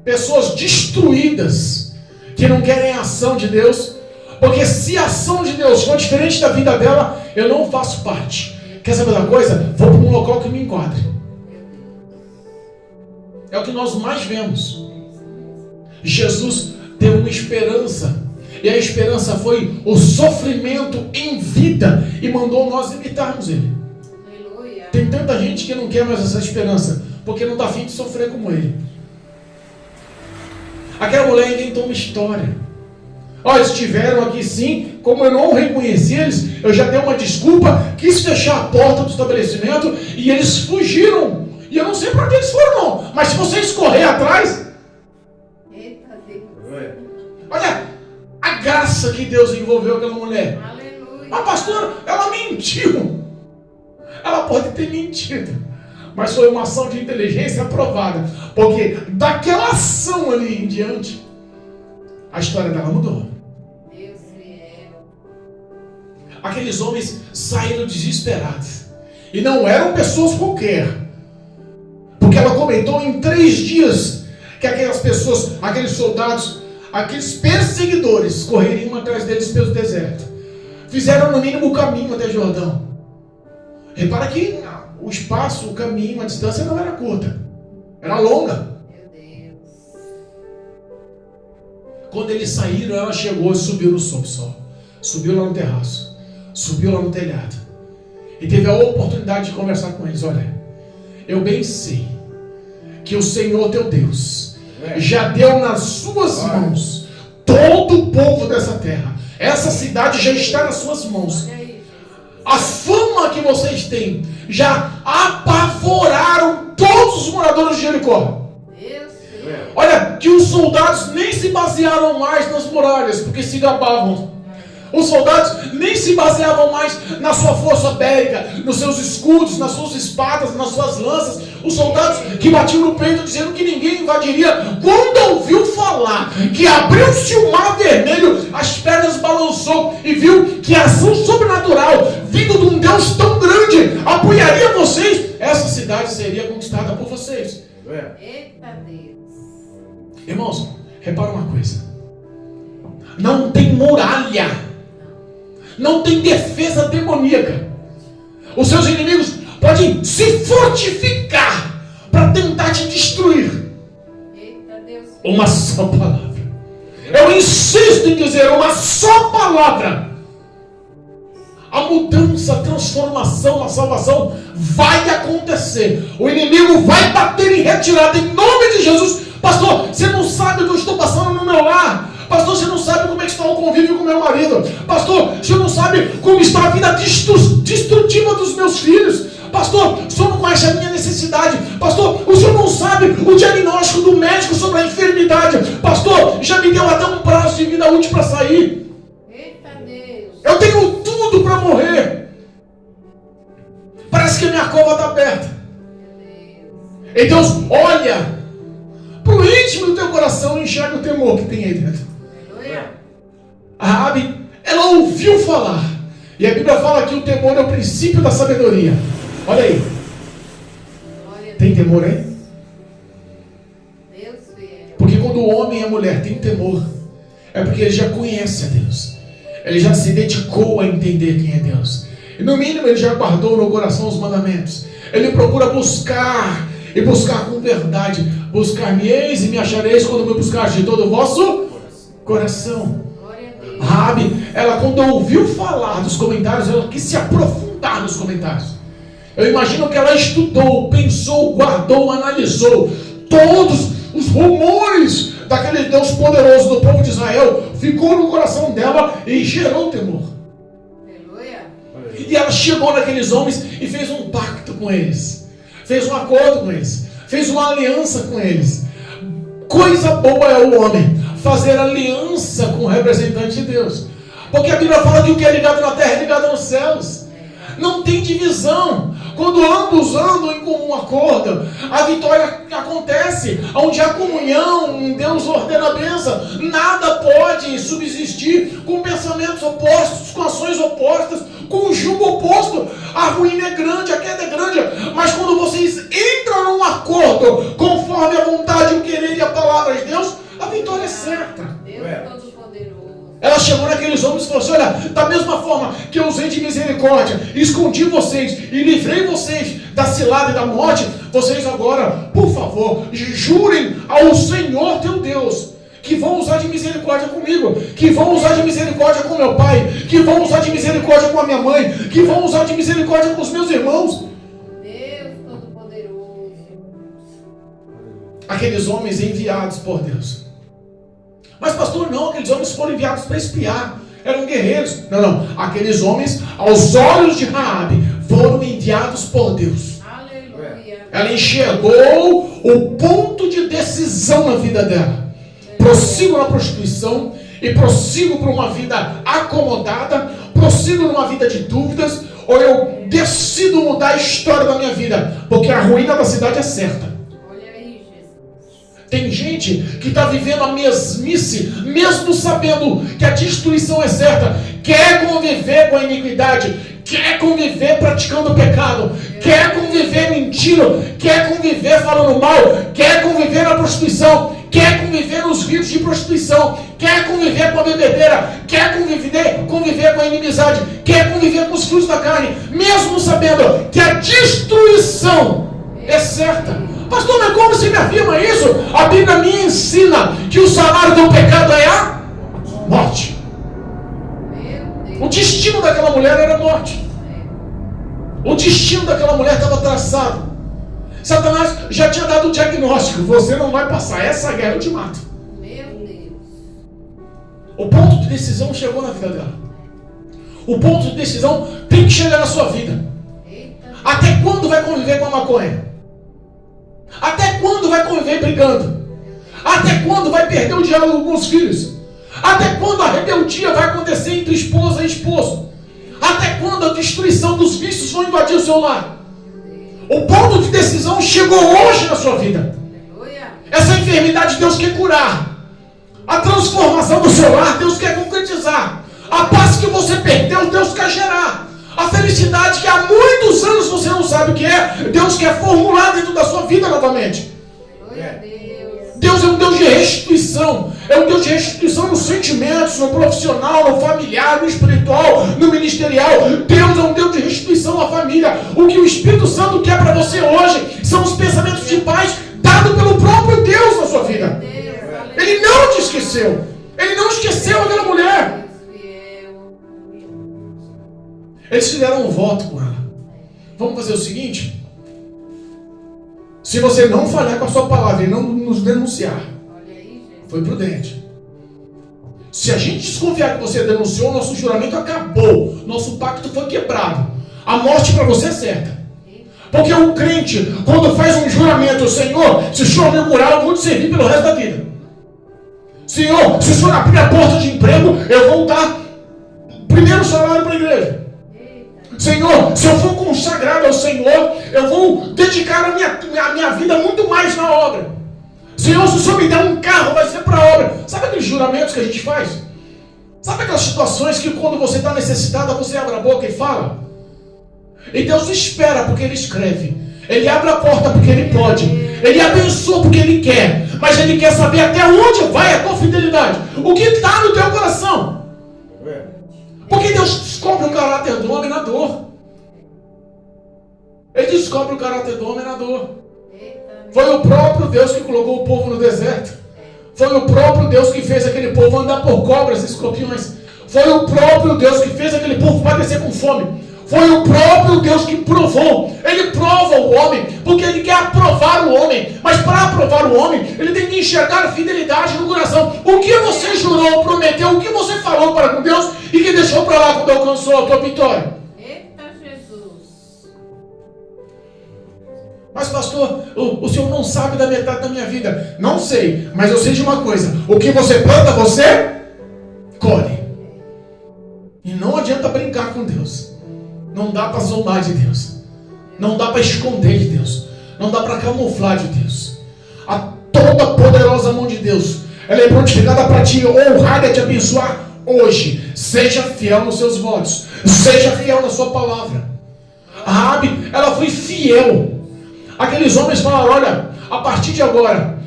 Pessoas destruídas, que não querem a ação de Deus, porque se a ação de Deus for diferente da vida dela, eu não faço parte. Quer saber da coisa? Vou para um local que me enquadre. É o que nós mais vemos. Jesus teve uma esperança, e a esperança foi o sofrimento em vida, e mandou nós imitarmos ele. Aleluia. Tem tanta gente que não quer mais essa esperança, porque não está afim de sofrer como ele. Aquela mulher inventou uma história. Olha, eles estiveram aqui sim, como eu não reconheci eles, eu já dei uma desculpa, quis fechar a porta do estabelecimento e eles fugiram. E eu não sei para onde eles foram não, mas se vocês correr atrás, Eita Deus. olha a graça que Deus envolveu aquela mulher. Aleluia. A pastora, ela mentiu. Ela pode ter mentido, mas foi uma ação de inteligência aprovada, porque daquela ação ali em diante, a história dela mudou. Deus fiel. Aqueles homens saíram desesperados, e não eram pessoas qualquer, porque ela comentou em 3 dias que aquelas pessoas, aqueles soldados, aqueles perseguidores correriam atrás deles pelo deserto. Fizeram no mínimo o caminho até Jordão. Repara que o espaço, o caminho, a distância não era curta, era longa. Meu Deus. Quando eles saíram, ela chegou e subiu no subsolo, subiu lá no terraço, subiu lá no telhado, e teve a oportunidade de conversar com eles. Olha, eu bem sei que o Senhor teu Deus já deu nas suas mãos todo o povo dessa terra. Essa cidade já está nas suas mãos. A fama que vocês têm já apavoraram todos os moradores de Jericó. Deus fiel. Olha, que os soldados nem se basearam mais nas muralhas, porque se gabavam. Os soldados nem se baseavam mais na sua força bélica, nos seus escudos, nas suas espadas, nas suas lanças. Os soldados que batiam no peito dizendo que ninguém invadiria, quando ouviu falar que abriu-se o mar vermelho, as pernas balançou e viu que a ação sobrenatural, vindo de um Deus tão grande, apoiaria vocês, essa cidade seria conquistada por vocês. Eita Deus. Irmãos, repara uma coisa: não tem muralha, não tem defesa demoníaca. Os seus inimigos podem se fortificar para tentar te destruir. Eita Deus. Uma só palavra. Eu insisto em dizer uma só palavra. A mudança, a transformação, a salvação vai acontecer. O inimigo vai bater em retirada em nome de Jesus. Pastor, você não sabe o que eu estou passando no meu lar. Pastor, você não sabe como é que está o convívio com meu marido. Pastor, você não sabe como está a vida destrutiva dos meus filhos. Pastor, o senhor não conhece a minha necessidade. Pastor, o senhor não sabe o diagnóstico do médico sobre a enfermidade. Pastor, já me deu até um prazo de vida útil para sair. Eita Deus. Eu tenho tudo para morrer. Parece que a minha cova está aberta. E Deus olha para o íntimo do teu coração e enxerga o temor que tem aí dentro. Aleluia. A Raabe, ela ouviu falar. E a Bíblia fala que o temor é o princípio da sabedoria. Olha aí. Glória a Tem temor aí? Deus fiel. Porque quando o homem e a mulher têm temor, é porque ele já conhece a Deus. Ele já se dedicou a entender quem é Deus. E no mínimo ele já guardou no coração os mandamentos. Ele procura buscar, e buscar com verdade. Buscar-me-eis e me achareis quando me buscar de todo o vosso coração. Raabe, ela quando ouviu falar dos comentários, ela quis se aprofundar nos comentários. Eu imagino que ela estudou, pensou, guardou, analisou todos os rumores daquele Deus poderoso do povo de Israel, ficou no coração dela e gerou temor. E ela chegou naqueles homens e fez um pacto com eles, fez um acordo com eles, fez uma aliança com eles. Coisa boa é o homem fazer aliança com o representante de Deus, porque a Bíblia fala que o que é ligado na terra é ligado nos céus. Não tem divisão. Quando ambos andam em comum acordo, a vitória acontece. Onde há comunhão, Deus ordena a bênção. Nada pode subsistir com pensamentos opostos, com ações opostas, com o jugo oposto. A ruína é grande, a queda é grande. Mas quando vocês entram num acordo conforme a vontade, o querer e a palavra de Deus, a vitória é certa. Deus é todo-poderoso. Ela chegou naqueles homens e falou assim: olha, da mesma forma que eu usei de misericórdia, escondi vocês e livrei vocês da cilada e da morte, vocês agora, por favor, jurem ao Senhor teu Deus que vão usar de misericórdia comigo, que vão usar de misericórdia com meu pai, que vão usar de misericórdia com a minha mãe, que vão usar de misericórdia com os meus irmãos. Deus todo-poderoso. Aqueles homens enviados por Deus. Mas pastor, não, aqueles homens foram enviados para espiar, eram guerreiros. Não, aqueles homens, aos olhos de Raabe, foram enviados por Deus. Aleluia. Ela enxergou o ponto de decisão na vida dela. Prossigo na prostituição e prossigo para uma vida acomodada, prossigo numa vida de dúvidas, ou eu decido mudar a história da minha vida, porque a ruína da cidade é certa. Tem gente que está vivendo a mesmice, mesmo sabendo que a destruição é certa, quer conviver com a iniquidade, quer conviver praticando o pecado, quer conviver mentindo, quer conviver falando mal, quer conviver na prostituição, quer conviver nos vídeos de prostituição, quer conviver com a bebedeira, quer conviver com a inimizade, quer conviver com os filhos da carne, mesmo sabendo que a destruição é certa. Pastor, mas como você me afirma isso? A Bíblia me ensina que o salário do pecado é a morte. O destino daquela mulher era a morte. O destino daquela mulher estava traçado. Satanás já tinha dado o diagnóstico: você não vai passar, essa guerra eu te mato. Meu Deus. O ponto de decisão chegou na vida dela. O ponto de decisão tem que chegar na sua vida. Até quando vai conviver com a maconha? Até quando vai conviver brigando? Até quando vai perder o diálogo com os filhos? Até quando a rebeldia vai acontecer entre esposa e esposo? Até quando a destruição dos vícios vão invadir o seu lar? O ponto de decisão chegou hoje na sua vida. Essa enfermidade Deus quer curar. A transformação do seu lar Deus quer concretizar. A paz que você perdeu Deus quer gerar. A felicidade que há muitos anos você não sabe o que é, Deus quer formular dentro da sua vida novamente. Deus é um Deus de restituição. É um Deus de restituição nos sentimentos, no profissional, no familiar, no espiritual, no ministerial. Deus é um Deus de restituição à família. O que o Espírito Santo quer para você hoje são os pensamentos de paz dados pelo próprio Deus na sua vida. Ele não te esqueceu. Ele não esqueceu aquela mulher. Eles fizeram um voto com ela. Vamos fazer o seguinte: se você não falhar com a sua palavra e não nos denunciar, foi prudente. Se a gente desconfiar que você denunciou, nosso juramento acabou, nosso pacto foi quebrado. A morte para você é certa. Porque o crente, quando faz um juramento: Senhor, se o Senhor me curar, eu vou te servir pelo resto da vida. Senhor, se o Senhor abrir a porta de emprego, eu vou dar primeiro salário para a igreja. Senhor, se eu for consagrado ao Senhor, eu vou dedicar a minha vida muito mais na obra. Senhor, se o Senhor me der um carro, vai ser para a obra. Sabe aqueles juramentos que a gente faz? Sabe aquelas situações que quando você está necessitado, você abre a boca e fala? E Deus espera porque Ele escreve. Ele abre a porta porque Ele pode. Ele abençoa porque Ele quer. Mas Ele quer saber até onde vai a tua fidelidade. O que está no teu coração? Porque Deus descobre o caráter do homem na dor. Ele descobre o caráter do homem na dor. Foi o próprio Deus que colocou o povo no deserto. Foi o próprio Deus que fez aquele povo andar por cobras e escorpiões. Foi o próprio Deus que fez aquele povo padecer com fome. Foi o próprio Deus que provou. Ele prova o homem, porque ele quer aprovar o homem. Mas para aprovar o homem, ele tem que enxergar a fidelidade no coração. O que você jurou, prometeu, o que você falou para com Deus e que deixou para lá quando alcançou a tua vitória. Eita Jesus. Mas pastor, o senhor não sabe da metade da minha vida. Não sei, mas eu sei de uma coisa. O que você planta, você colhe. E não adianta brincar com Deus. Não dá para zombar de Deus. Não dá para esconder de Deus. Não dá para camuflar de Deus. A toda poderosa mão de Deus, ela é prontificada para te honrar e te abençoar hoje. Seja fiel nos seus votos. Seja fiel na sua palavra. A Raabe, ela foi fiel. Aqueles homens falaram, olha, a partir de agora,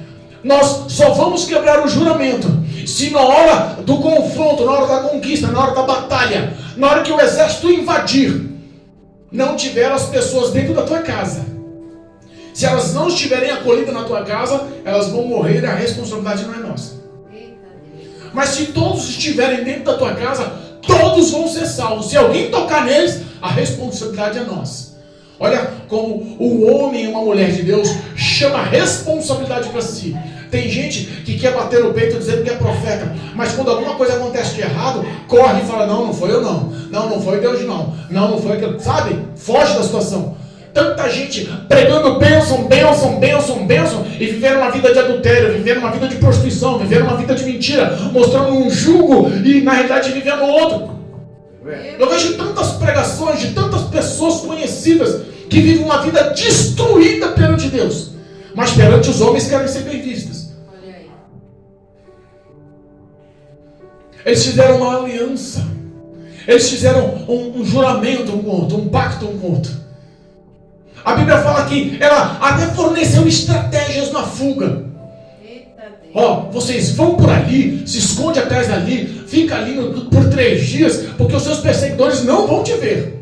nós só vamos quebrar o juramento se na hora do confronto, na hora da conquista, na hora da batalha, na hora que o exército invadir, não tiver as pessoas dentro da tua casa. Se elas não estiverem acolhidas na tua casa, elas vão morrer e a responsabilidade não é nossa. Mas se todos estiverem dentro da tua casa, todos vão ser salvos. Se alguém tocar neles, a responsabilidade é nossa. Olha como o homem e uma mulher de Deus chama a responsabilidade para si. Tem gente que quer bater no peito dizendo que é profeta, mas quando alguma coisa acontece de errado, corre e fala, não foi eu não. Não foi Deus não. Não foi aquilo. Sabe? Foge da situação. Tanta gente pregando bênção e vivendo uma vida de adultério, vivendo uma vida de prostituição, vivendo uma vida de mentira, mostrando um jugo e na realidade vivendo outro. Eu vejo tantas pregações de tantas pessoas conhecidas que vivem uma vida destruída perante Deus, mas perante os homens querem ser bem vistas. Eles fizeram uma aliança, eles fizeram um juramento um com o outro, um pacto um com o outro. A Bíblia fala que ela até forneceu estratégias na fuga. Vocês vão por ali, se esconde atrás dali, fica ali por 3 dias, porque os seus perseguidores não vão te ver.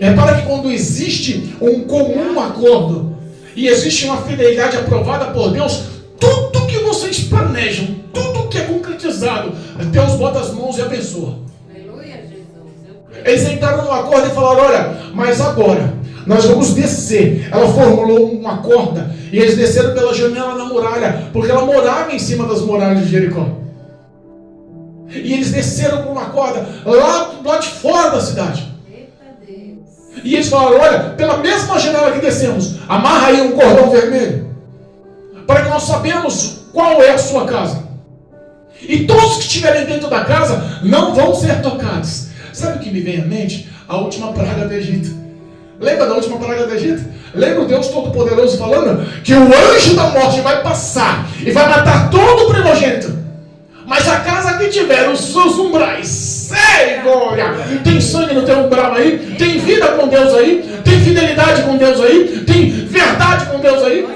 Repara que quando existe um comum acordo e existe uma fidelidade aprovada por Deus, tudo que vocês planejam, tudo que é concretizado, Deus bota as mãos e abençoa. Eles entraram no acordo e falaram, olha, mas agora nós vamos descer. Ela formulou uma corda e eles desceram pela janela na muralha, porque ela morava em cima das muralhas de Jericó. E eles desceram com uma corda lá de fora da cidade. E eles falaram, olha, pela mesma janela que descemos, amarra aí um cordão vermelho, para que nós sabemos qual é a sua casa. E todos que estiverem dentro da casa não vão ser tocados. Sabe o que me vem à mente? A última praga do Egito. Lembra da última praga do Egito? Lembra o Deus Todo-Poderoso falando que o anjo da morte vai passar e vai matar todo o primogênito. Mas a casa que tiver os seus umbrais, glória, tem sangue no teu umbral aí, tem vida com Deus aí, tem fidelidade com Deus aí, tem verdade com Deus aí.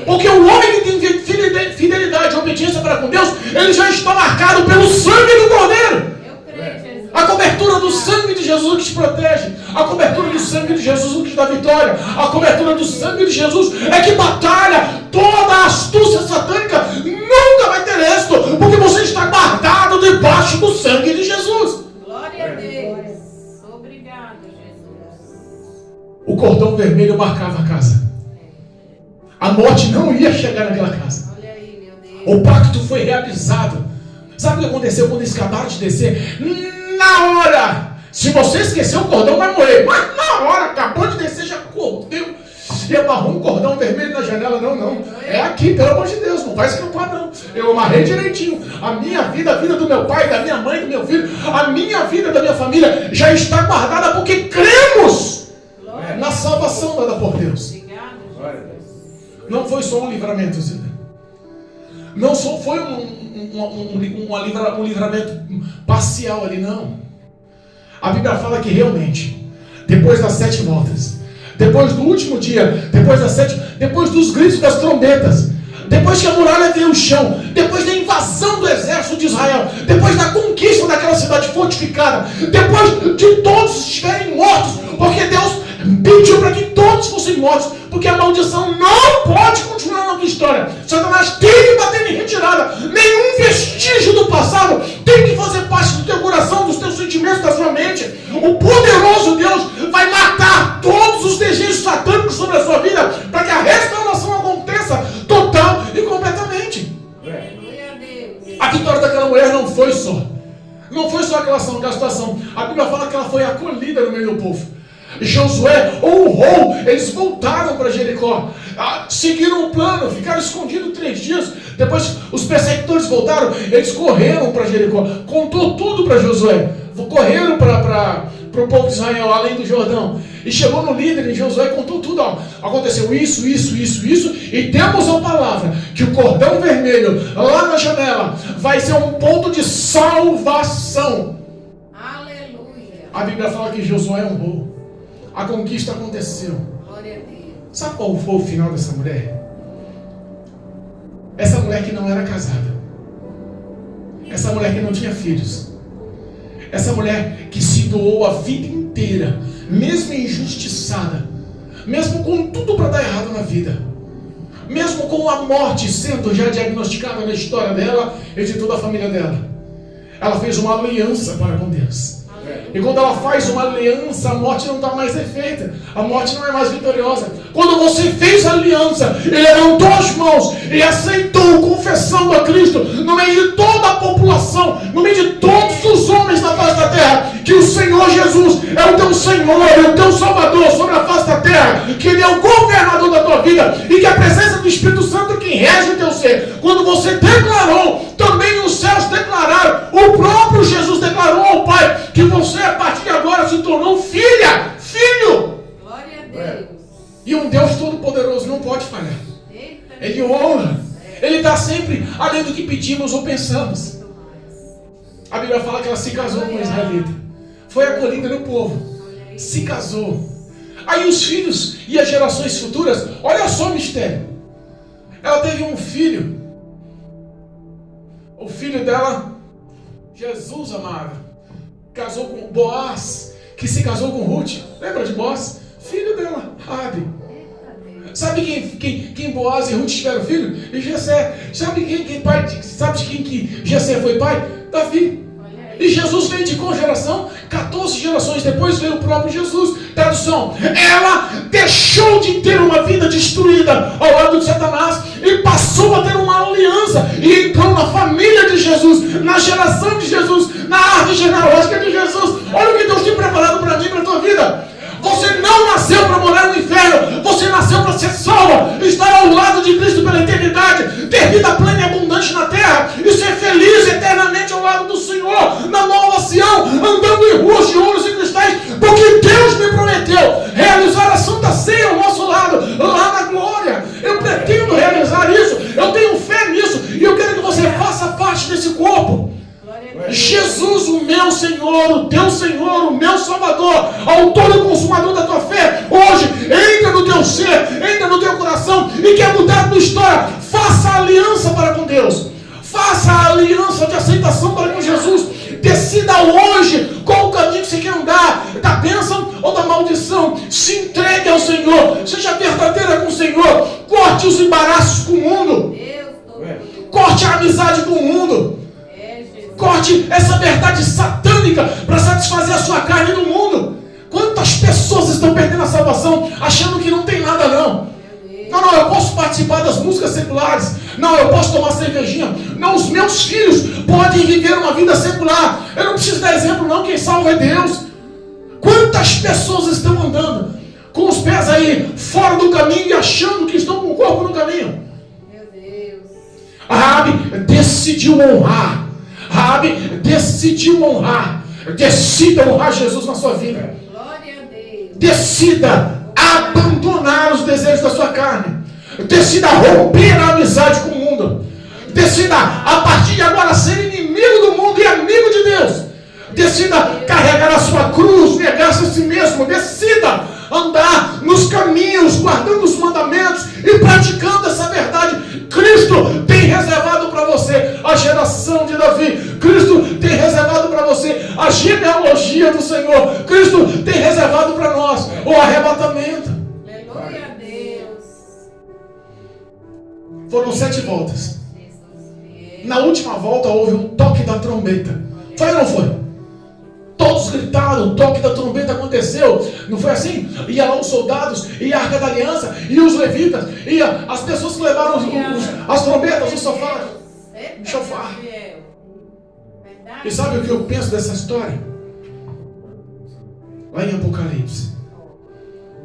Porque o homem que tem fidelidade e obediência para com Deus, ele já está marcado pelo sangue do Cordeiro. A cobertura do sangue de Jesus que te protege. A cobertura do sangue de Jesus que te dá vitória. A cobertura do sangue de Jesus é que batalha. Toda a astúcia satânica nunca vai ter êxito, porque você está guardado debaixo do sangue de Jesus. Glória a Deus. Obrigado, Jesus. O cordão vermelho marcava a casa. A morte não ia chegar naquela casa. Olha aí, meu Deus. O pacto foi realizado. Sabe o que aconteceu quando eles acabaram de descer? Na hora! Se você esquecer o cordão, vai morrer. Mas na hora, acabou de descer, já correu e amarrou um cordão vermelho na janela. Não. É aqui, pelo amor de Deus. Não vai escapar, não. Eu amarrei direitinho. A minha vida, a vida do meu pai, da minha mãe, do meu filho, a minha vida, da minha família, já está guardada porque cremos na salvação dada por Deus. Não foi só um livramento, Zilda. Não só foi um livramento parcial ali, não. A Bíblia fala que realmente, depois das 7 voltas, depois do último dia, depois dos gritos das trombetas, depois que a muralha veio ao chão, depois da invasão do exército de Israel, depois da conquista daquela cidade fortificada, depois de todos estiverem mortos, porque Deus pediu para que todos fossem mortos, porque a maldição não pode continuar na tua história. Satanás tem que bater em retirada. Nenhum vestígio do passado tem que fazer parte do teu coração, dos teus sentimentos, da sua mente. O poderoso Deus vai matar todos os desejos satânicos sobre a sua vida, para que a restauração aconteça total e completamente. A vitória daquela mulher não foi só aquela situação. A Bíblia fala que ela foi acolhida no meio do povo. Josué honrou, eles voltaram para Jericó, seguiram o plano, ficaram escondidos 3 dias. Depois os perseguidores voltaram, eles correram para Jericó, contou tudo para Josué, correram para o povo de Israel, além do Jordão, e chegou no líder, e Josué contou tudo. Aconteceu isso, e temos a palavra que o cordão vermelho lá na janela vai ser um ponto de salvação. Aleluia. A Bíblia fala que Josué honrou. A conquista aconteceu. Glória a Deus. Sabe qual foi o final dessa mulher? Essa mulher que não era casada. Essa mulher que não tinha filhos. Essa mulher que se doou a vida inteira, mesmo injustiçada, mesmo com tudo para dar errado na vida, mesmo com a morte sendo já diagnosticada na história dela e de toda a família dela, ela fez uma aliança para com Deus. E quando ela faz uma aliança, a morte não está mais perfeita, a morte não é mais vitoriosa. Quando você fez a aliança e levantou as mãos e aceitou, confessando a Cristo no meio de toda a população, no meio de todos os homens da face da terra, que o Senhor Jesus é o teu Senhor e o teu Salvador sobre a face da terra, que Ele é o governador da tua vida e que a presença do Espírito Santo é quem rege o teu ser. Quando você declarou, também os céus declararam, o próprio Jesus declarou ao Pai que você a partir de agora se tornou filho. Glória a Deus. E um Deus todo-poderoso não pode falhar. Ele honra. Ele dá sempre além do que pedimos ou pensamos. A Bíblia fala que ela se casou com um israelita. Foi acolhida no povo. Se casou. Aí os filhos e as gerações futuras, olha só o mistério. Ela teve um filho. O filho dela, Jesus amado, casou com Boaz, que se casou com Ruth. Lembra de Boaz? Filho dela, Rabi. Sabe quem Boaz e Ruth tiveram filho? E Jessé. Sabe de quem que Jessé foi pai? Davi. E Jesus veio de qual geração? 14 gerações depois veio o próprio Jesus. Tradução: ela deixou de ter uma vida destruída ao lado de Satanás e passou a ter uma aliança e entrou na família de Jesus, na geração de Jesus, na árvore genealógica de Jesus. Olha o que Deus tem preparado para mim e para a tua vida. Você não nasceu para morar no inferno, você nasceu para ser salvo, estar ao lado de Cristo pela eternidade, ter vida plena e abundante na terra e ser feliz eternamente ao lado do Senhor, na nova Sião, andando em ruas de ouros e cristais, porque Deus me prometeu realizar a Santa Ceia ao nosso lado, lá na glória. Eu pretendo realizar isso, eu tenho fé nisso e eu quero que você faça parte desse corpo. Jesus, o meu Senhor, o teu Senhor, o meu Salvador, autor e consumador da tua fé, hoje entra no teu ser, entra no teu coração e quer mudar a tua história. Faça a aliança para com Deus, faça a aliança de aceitação para com Jesus. Decida hoje qual o caminho que você quer andar, da bênção ou da maldição. Se entregue ao Senhor, seja verdadeira com o Senhor, corte os embaraços com o mundo, corte a amizade com o mundo. Corte essa verdade satânica para satisfazer a sua carne do mundo. Quantas pessoas estão perdendo a salvação achando que não tem nada não? Não, eu posso participar das músicas seculares. Não, eu posso tomar cervejinha. Não, os meus filhos podem viver uma vida secular. Eu não preciso dar exemplo não, quem salva é Deus. Quantas pessoas estão andando com os pés aí fora do caminho e achando que estão com o corpo no caminho? Meu Deus. A Rabi decidiu honrar. Rabi decidiu honrar. Decida honrar Jesus na sua vida. Glória a Deus. Decida abandonar os desejos da sua carne. Decida romper a amizade com o mundo. Decida a partir de agora ser inimigo do mundo e amigo de Deus. Decida carregar a sua cruz, negar-se a si mesmo. Decida andar nos caminhos, guardando os mandamentos e praticando essa verdade Cristo tem reservado para você a geração de Davi. Cristo tem reservado para você a genealogia do Senhor. Cristo tem reservado para nós o arrebatamento. Aleluia a Deus. Foram 7 voltas. Na última volta houve um toque da trombeta. Foi ou não foi? Todos gritaram, o toque da trombeta aconteceu. Não foi assim? Ia lá os soldados, ia a Arca da Aliança, ia os levitas, ia as pessoas que levaram as trombetas, o sofá, o chofar. E sabe o que eu penso dessa história? Lá em Apocalipse,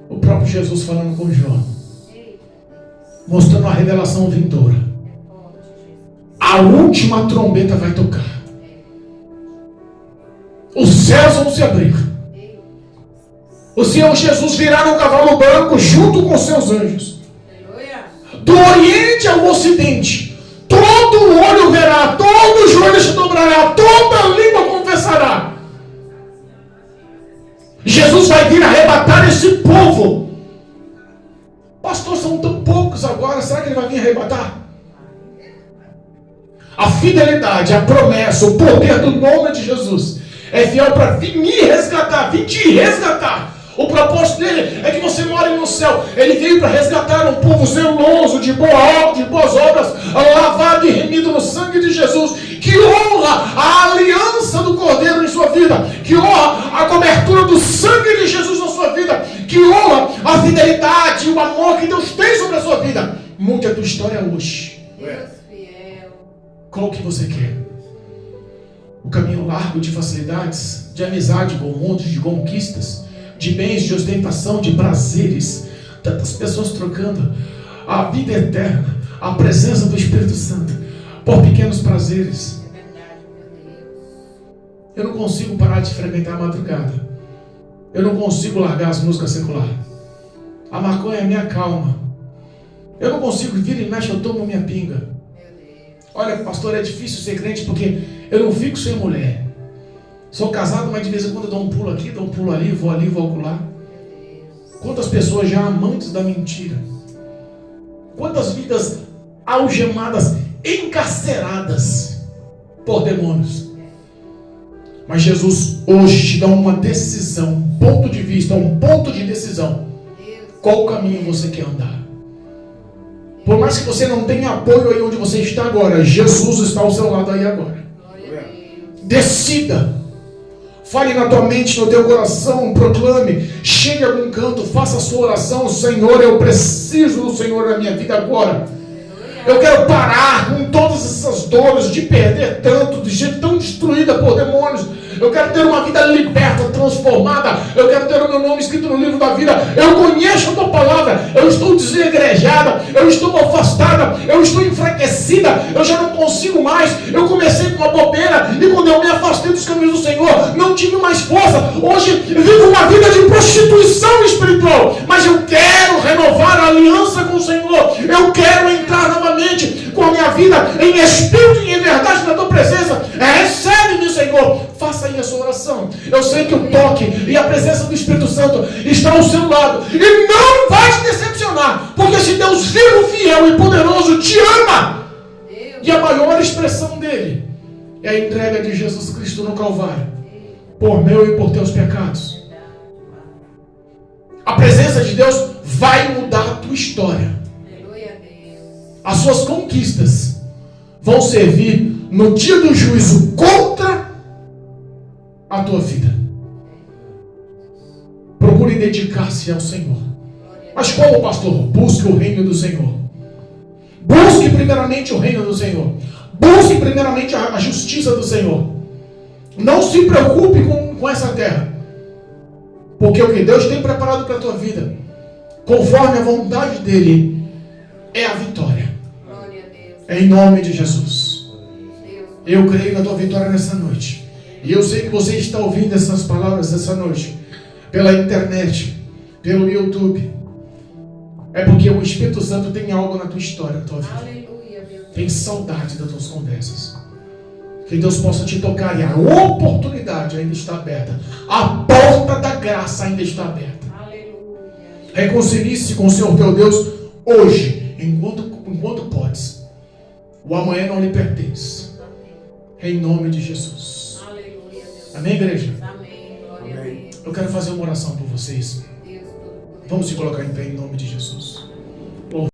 o próprio Jesus falando com João, mostrando a revelação vindoura. A última trombeta vai tocar. Os céus vão se abrir. O Senhor Jesus virá num cavalo branco junto com seus anjos. Do Oriente ao Ocidente, todo olho verá, todo joelho se dobrará, toda língua confessará. Jesus vai vir arrebatar esse povo. Pastor, são tão poucos agora, será que ele vai vir arrebatar? A fidelidade, a promessa, o poder do nome de Jesus é fiel para vir me resgatar, vir te resgatar. O propósito dele é que você more no céu. Ele veio para resgatar um povo zeloso, de boas obras, lavado e remido no sangue de Jesus, que honra a aliança do Cordeiro em sua vida, que honra a cobertura do sangue de Jesus na sua vida, que honra a fidelidade e o amor que Deus tem sobre a sua vida. Mude a tua história hoje. Deus fiel. Qual que você quer? O caminho largo de facilidades, de amizade com o mundo, de conquistas, de bens, de ostentação, de prazeres, tantas pessoas trocando a vida eterna, a presença do Espírito Santo, por pequenos prazeres. É verdade, meu Deus. Eu não consigo parar de frequentar a madrugada. Eu não consigo largar as músicas seculares. A maconha me acalma. Eu não consigo, vira e mexe, eu tomo minha pinga. Olha, pastor, é difícil ser crente porque eu não fico sem mulher. Sou casado, mas de vez em quando eu dou um pulo aqui, dou um pulo ali, vou acolá. Quantas pessoas já amantes da mentira? Quantas vidas algemadas, encarceradas por demônios? Mas Jesus hoje te dá uma decisão, um ponto de vista, um ponto de decisão. Qual caminho você quer andar? Por mais que você não tenha apoio aí onde você está agora, Jesus está ao seu lado aí agora. Decida. Fale na tua mente, no teu coração, proclame, chegue a algum canto, faça a sua oração. Senhor, eu preciso do Senhor na minha vida agora. Eu quero parar com todas essas dores de perder tanto, de ser tão destruída por demônios. Eu quero ter uma vida liberta, transformada. Eu quero ter o meu nome escrito no livro da vida. Eu conheço a tua palavra. Eu estou desegrejada. Eu estou afastada. Eu estou enfraquecida. Eu já não consigo mais. Eu comecei com uma bobeira. E quando eu me afastei dos caminhos do Senhor, não tive mais força. Hoje vivo uma vida de prostituição espiritual. Mas eu quero renovar a aliança com o Senhor. Eu quero entrar novamente com a minha vida em espírito e em verdade na tua presença. Recebe-me, Senhor. Faça aí a sua oração. Eu sei que o toque e a presença do Espírito Santo está ao seu lado. E não vai te decepcionar. Porque se Deus vivo, fiel e poderoso te ama. E a maior expressão dele é a entrega de Jesus Cristo no Calvário. Por meu e por teus pecados. A presença de Deus vai mudar a tua história. As suas conquistas vão servir no dia do juízo contra a tua vida. Procure dedicar-se ao Senhor. Mas como, pastor? Busque o reino do Senhor. Busque primeiramente o reino do Senhor. Busque primeiramente a justiça do Senhor. Não se preocupe com essa terra. Porque o que Deus tem preparado para a tua vida, conforme a vontade dele, é a vitória. Em nome de Jesus. Eu creio na tua vitória nessa noite. E eu sei que você está ouvindo essas palavras essa noite, pela internet, pelo YouTube. É porque o Espírito Santo tem algo na tua história, na tua vida. Tem saudade das tuas conversas. Que Deus possa te tocar e a oportunidade ainda está aberta. A porta da graça ainda está aberta. Reconcilie-se com o Senhor teu Deus hoje, enquanto podes. O amanhã não lhe pertence. Em nome de Jesus. Aleluia, Deus. Amém, igreja? Amém. Glória a Deus. Eu quero fazer uma oração por vocês. Deus todo-poderoso. Vamos se colocar em pé em nome de Jesus.